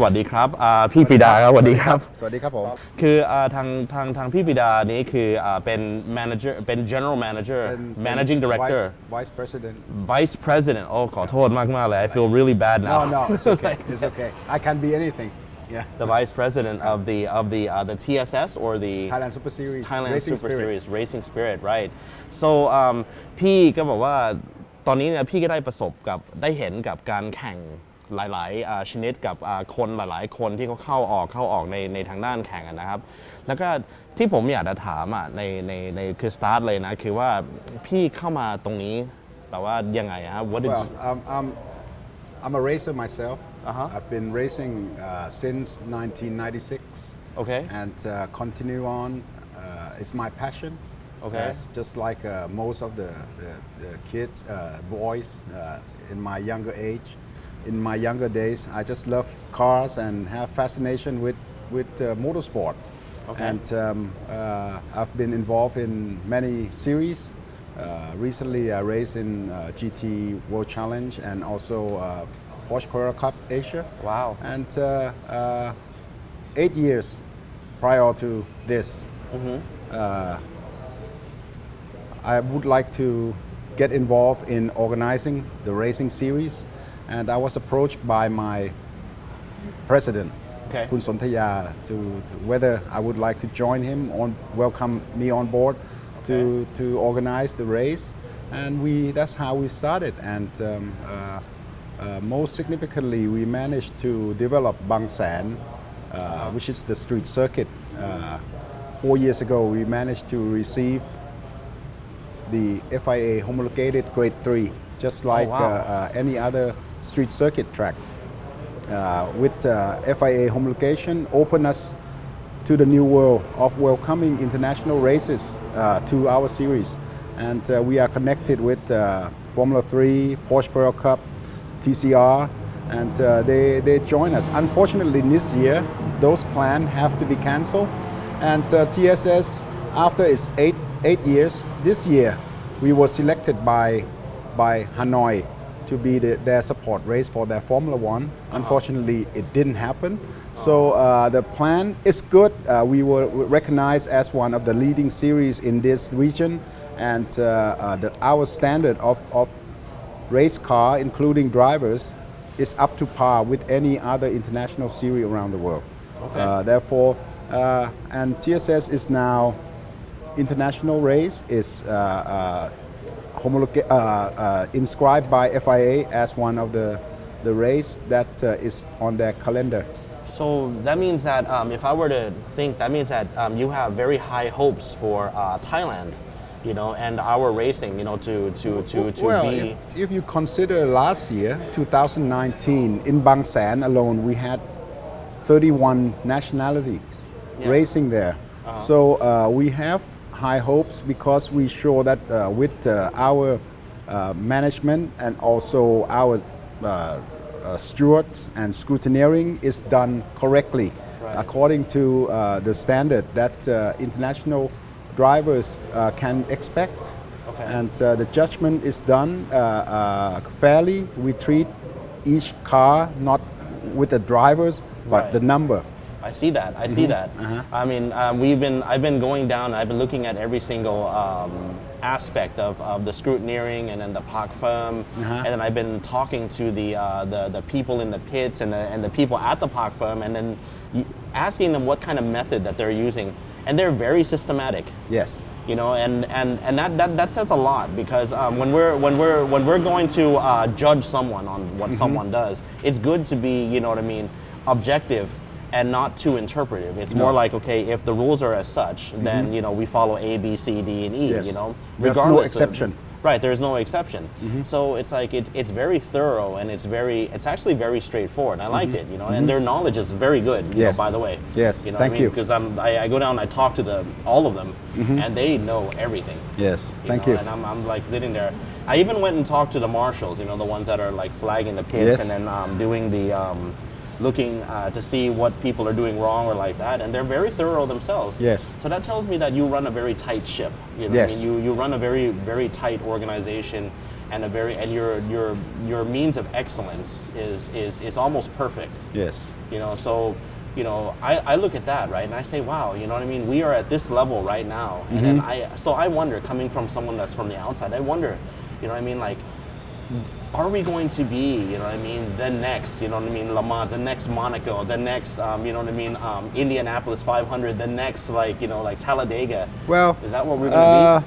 วัสดีครับพี่ปรีดาครับสวัสดีครับสวัสดีครับผมคือทางพี่ปรีดานี้คือเป็น manager เป็น general manager managing director vice president vice president โอ้ขอโทษมากเลย I feel really bad now no it's okay it's okay I can be anything yeah the vice president of the TSS or the Thailand Super Series Thailand Racing Super Spirit Series Racing Spirit right so พี่ก็บอกว่าตอนนี้เนี่ยพี่ก็ได้เห็นกับการแข่งหลายๆชนิดกับคนหลายๆคนที่เขาเข้าออกในทางด้านแข่งนะครับแล้วก็ที่ผมอยากจะถามในคือสตาร์ทเลยนะคือว่าพี่เข้ามาตรงนี้แต่ว่ายังไงฮะ What did I'm a racer myself I've been racing since 1996 okay and continue on it's my passion okay it's just like most of the kids boys in my younger age in my younger days, I just love cars and have fascination with motorsport. Okay. And I've been involved in many series. Recently, I raced in GT World Challenge and also Porsche Carrera Cup Asia. Wow. And 8 years prior to this, I would like to get involved in organizing the racing series. And I was approached by my president, Kun Sontaya, to whether I would like to join him welcome me on board to organize the race, and that's how we started. And most significantly, we managed to develop Bang San, which is the street circuit. 4 years ago, we managed to receive the FIA homologated Grade 3, just like any other street circuit track. With FIA homologation, open us to the new world of welcoming international races to our series. And we are connected with Formula 3, Porsche Carrera Cup, TCR, and they join us. Unfortunately, this year, those plans have to be cancelled. And TSS, after its eight years, this year, we were selected by Hanoi to be their support race for their Formula One. Unfortunately, it didn't happen. So the plan is good. We were recognized as one of the leading series in this region, and our standard of race car, including drivers, is up to par with any other international series around the world. Okay. Therefore, and TSS is now international race is inscribed by FIA as one of the race that is on their calendar. So that means that if I were to think, that means that you have very high hopes for Thailand, and our racing, to be. If you consider last year, 2019, in Bang San alone, we had 31 nationalities racing there. So we have high hopes because we show that with our management and also our stewards and scrutineering is done correctly according to the standard that international drivers can expect. Okay. And the judgment is done fairly. We treat each car not with the drivers but the number. I see that. I see that. I mean, I've been going down. I've been looking at every single aspect of the scrutineering and then the park firm, and then I've been talking to the people in the pits and the people at the park firm, and then asking them what kind of method that they're using, and they're very systematic. Yes. And that says a lot because when we're going to judge someone on what someone does, it's good to be, objective and not too interpretive. It's more like, okay, if the rules are as such, then we follow A, B, C, D, and E. Yes. Regardless. There's no exception. Right, there's no exception. So it's like it's very thorough and it's actually very straightforward. I liked it, and their knowledge is very good. By the way. Yes. Thank you. Because I go down, I talk to all of them, and they know everything. Yes. Thank you. And I'm like sitting there. I even went and talked to the marshals, the ones that are like flagging the pits and then doing the. Looking to see what people are doing wrong or like that, and they're very thorough themselves. Yes. So that tells me that you run a very tight ship. Yes. You run a very, very tight organization, and a very and your means of excellence is almost perfect. Yes. You know, so I look at that, right, and I say, wow, you know what I mean? We are at this level right now, and then I wonder, coming from someone that's from the outside, I wonder, you know what I mean, like, are we going to be, you know what I mean, the next, you know what I mean, Le Mans, the next Monaco, the next, you know what I mean, Indianapolis 500, the next, like, you know, like Talladega? Well, is that what we're going to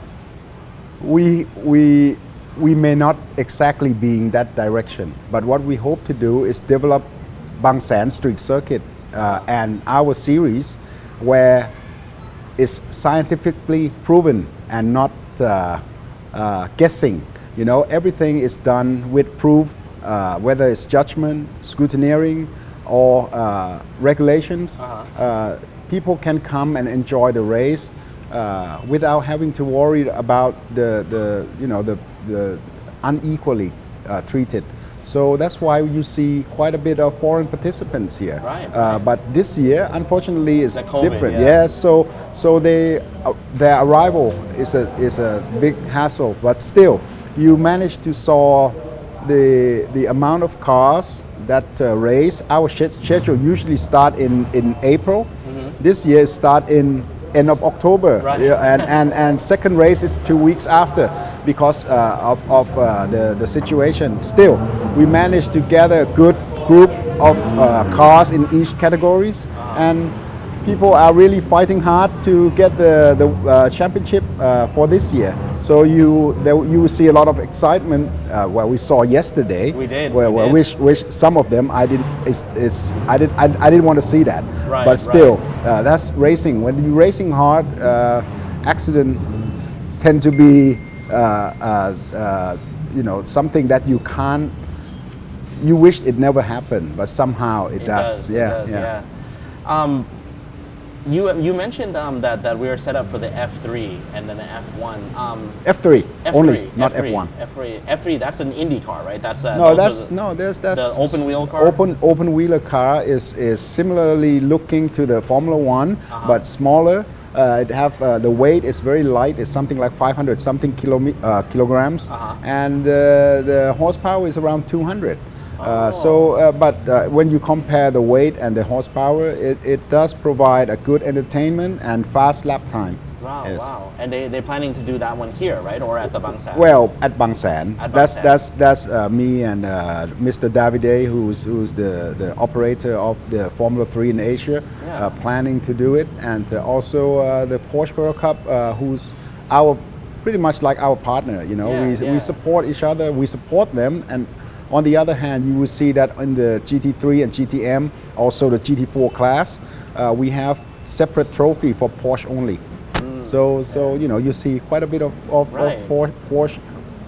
be? We may not exactly be in that direction, but what we hope to do is develop Bang San Street Circuit and our series where it's scientifically proven and not guessing. You know, everything is done with proof, whether it's judgment, scrutineering, or regulations. People can come and enjoy the race without having to worry about the unequally treated. So that's why you see quite a bit of foreign participants here. Right. But this year, unfortunately, is COVID, different. yeah. Yes. So their arrival is a big hassle. But still, you manage to saw the amount of cars that race. Our schedule usually start in April. This year start in end of October, right. and second race is 2 weeks after because of the situation. Still, we managed to gather a good group of cars in each categories, and people are really fighting hard to get the championship for this year. So you will see a lot of excitement. What we saw yesterday. We did. Which some of them I didn't want to see that. Right, but still, that's racing. When you're racing hard, accidents tend to be something that you can't. You wish it never happened, but somehow it does. Yeah. You mentioned that we are set up for the F3 and then the F1. F3 only, not F1. F3. That's an Indy car, right? That's that's the open wheel car. Open wheeler car is similarly looking to the Formula One, but smaller. It have the weight is very light. It's something like 500 something kilograms, and the horsepower is around 200. But when you compare the weight and the horsepower, it does provide a good entertainment and fast lap time. Wow, yes. Wow. And they're planning to do that one here, right? Or at the Bang San? Well, at Bang San. That's me and Mr. Davide, who's the operator of the Formula 3 in Asia, planning to do it. And also the Porsche World Cup, who's pretty much like our partner. You know, we support each other, we support them. And on the other hand, you will see that in the GT3 and GTM, also the GT4 class, we have separate trophy for Porsche only. So you see quite a bit of Porsche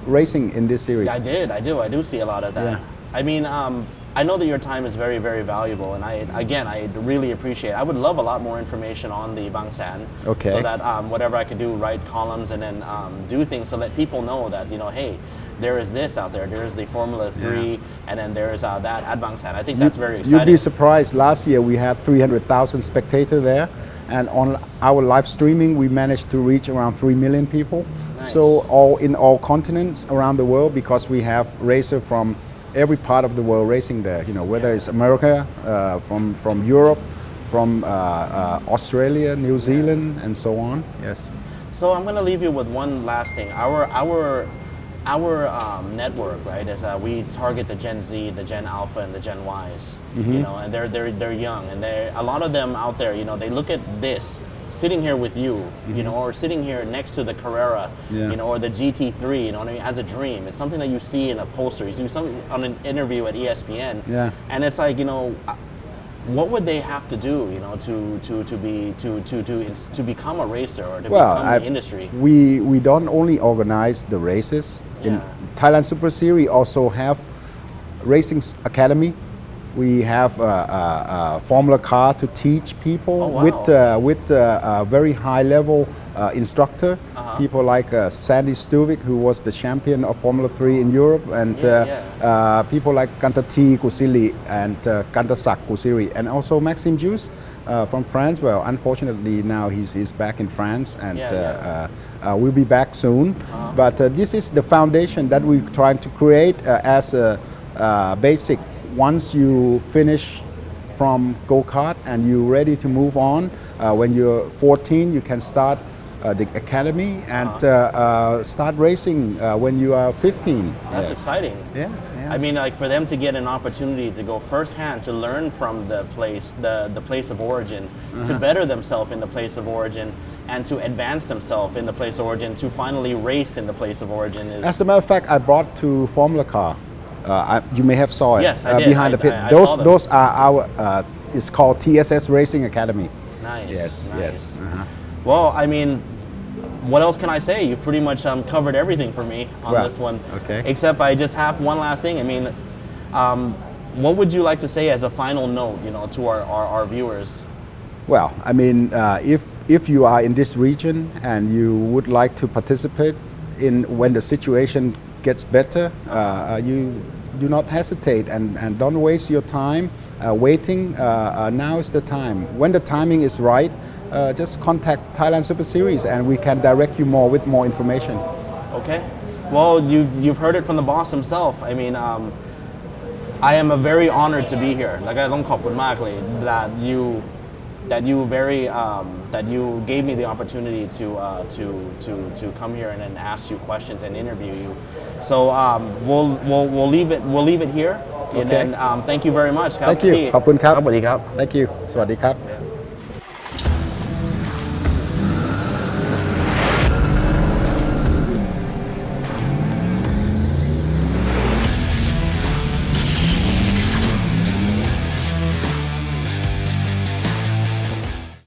racing in this series. I do see a lot of that. Yeah. I mean, I know that your time is very, very valuable, and I really appreciate it. I would love a lot more information on the Bang San, okay, so that whatever I could do, write columns and then do things to let people know that, hey, there is this out there. There is the Formula 3, and then there is that at Bang San. I think that's very exciting. You'd be surprised. Last year we had 300,000 spectators there, and on our live streaming we managed to reach around 3 million people. Nice. So in all continents around the world, because we have racers from every part of the world racing there. Whether it's America, from Europe, from Australia, New Zealand, and so on. Yes. So I'm going to leave you with one last thing. Our network, right, is we target the Gen Z, the Gen Alpha, and the Gen Ys. And they're young, and a lot of them out there. They look at this, sitting here with you, or sitting here next to the Carrera, or the GT3, as a dream. It's something that you see in a poster. You see something on an interview at ESPN, and it's like, what would they have to do, to become a racer or to become the industry? We don't only organize the races in Thailand Super Series. Also have racing academy We have a Formula car to teach people Oh, wow. with a very high level instructor. People like Sandy Stuvik, who was the champion of Formula 3 in Europe, and people like Kantati Kusili and Kantasak Kusiri, and also Maxime Juice from France. Well, unfortunately now he's back in France, and we'll be back soon. But this is the foundation that we're trying to create as a basic. Once you finish from go-kart and you're ready to move on, when you're 14, you can start the academy and start racing when you are 15. That's exciting. Yeah. I mean, like for them to get an opportunity to go firsthand to learn from the place of origin, to better themselves in the place of origin, and to advance themselves in the place of origin, to finally race in the place of origin is. As a matter of fact, I brought two Formula car. You may have saw it Yes, I did. behind the pit. I saw them. Those are our. It's called TSS Racing Academy. Nice. Yes. Nice. Yes. Well, I mean, what else can I say? You've pretty much covered everything for me on Well, this one. okay. Except I just have one last thing. I mean, what would you like to say as a final note, to our viewers? Well, I mean, if you are in this region and you would like to participate in when the situation gets better, you do not hesitate and don't waste your time waiting. Now is the time. When the timing is right, just contact Thailand Super Series and we can direct you more with more information. Okay. Well, you've heard it from the boss himself. I mean, I am very honored to be here. แล้วก็ต้องขอบคุณมากเลย that you gave me the opportunity to come here and ask you questions and interview you. So we'll leave it here. And Okay. then thank you very much ครับ Thank you พี่ ขอบคุณครับ สวัสดีครับ Thank you สวัสดีครับ